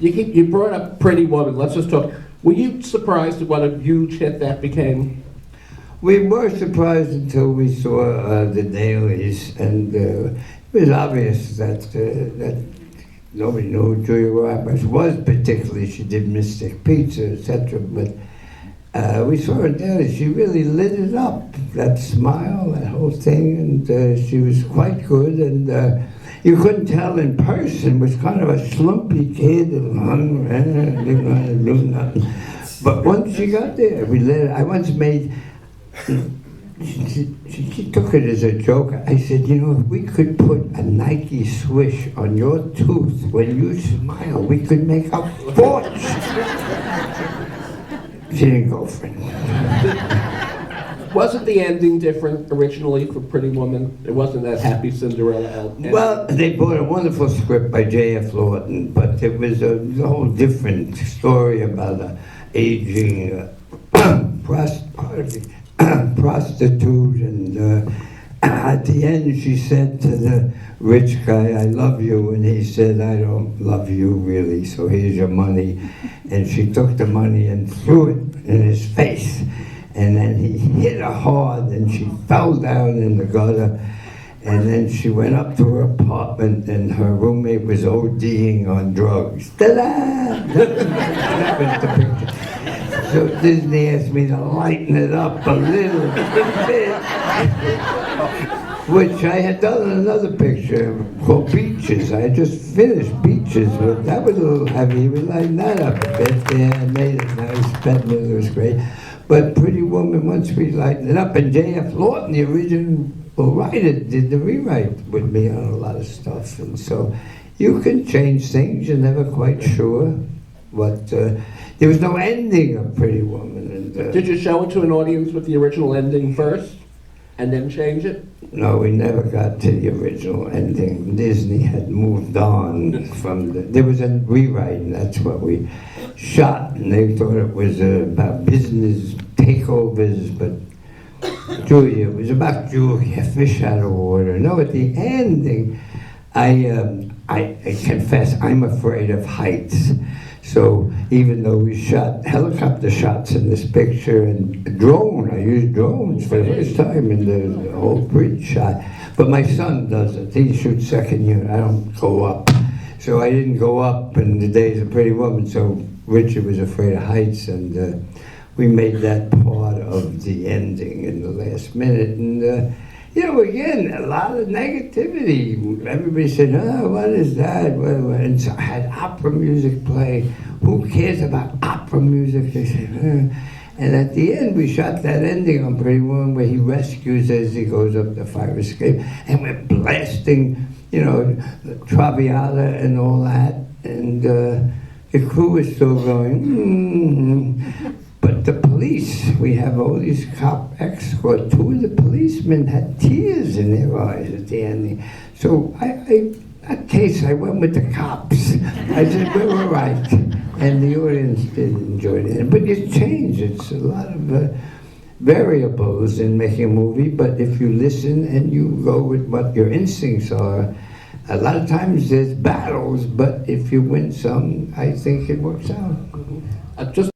You brought up Pretty Woman. Let's just talk. Were you surprised at what a huge hit that became? We were surprised until we saw the dailies, and it was obvious that nobody knew who Julia Roberts was particularly. She did Mystic Pizza, etc. But we saw her daily. She really lit it up. That smile, that whole thing, and she was quite good. And you couldn't tell in person. Was kind of a slumpy kid and didn't do nothing. But once she got there, we lit it. I once made. She took it as a joke. I said, you know, if we could put a Nike swish on your tooth when you smile, we could make a fortune. She didn't go for it. Wasn't the ending different originally for Pretty Woman? It wasn't that happy Cinderella ending. Well, they bought a wonderful script by J.F. Lawton, but it was a whole different story about an aging prostitute, and at the end she said to the rich guy, I love you, and he said, I don't love you really, so here's your money. And she took the money and threw it in his face, and then he hit her hard and she fell down in the gutter, and then she went up to her apartment and her roommate was ODing on drugs. Ta-da! That was the picture. So Disney asked me to lighten it up a little bit, which I had done another picture called Beaches. I had just finished Beaches, but that was a little heavy. We lightened that up a bit. Yeah, I made it nice, it was great. But Pretty Woman, once we lightened it up, and J.F. Lawton, the original writer, did the rewrite with me on a lot of stuff. And so you can change things, you're never quite sure. But there was no ending of Pretty Woman. And, did you show it to an audience with the original ending first, and then change it? No, we never got to the original ending. Disney had moved on from there was a rewrite, and that's what we shot, and they thought it was about business takeovers, but Julia, it was about Julia, fish out of water. No, at the ending, I confess, I'm afraid of heights. So even though we shot helicopter shots in this picture and drone, I used drones for the first time in the whole bridge shot. But my son does it. He shoots second unit. I don't go up. So I didn't go up in the days of Pretty Woman. So Richard was afraid of heights, and we made that part of the ending in the last minute. And you know, again, a lot of negativity. Everybody said, oh, what is that? And so I had opera music play. Who cares about opera music? They said, And at the end, we shot that ending on Pretty Woman where he rescues as he goes up the fire escape. And we're blasting, you know, the Traviata and all that. And the crew is still going, But the police, we have all these cop escorts. Two of the policemen had tears in their eyes at the ending. So that case, I went with the cops. I said, we were right. And the audience did enjoy it. But you change. It's a lot of variables in making a movie. But if you listen and you go with what your instincts are, a lot of times there's battles. But if you win some, I think it works out. Just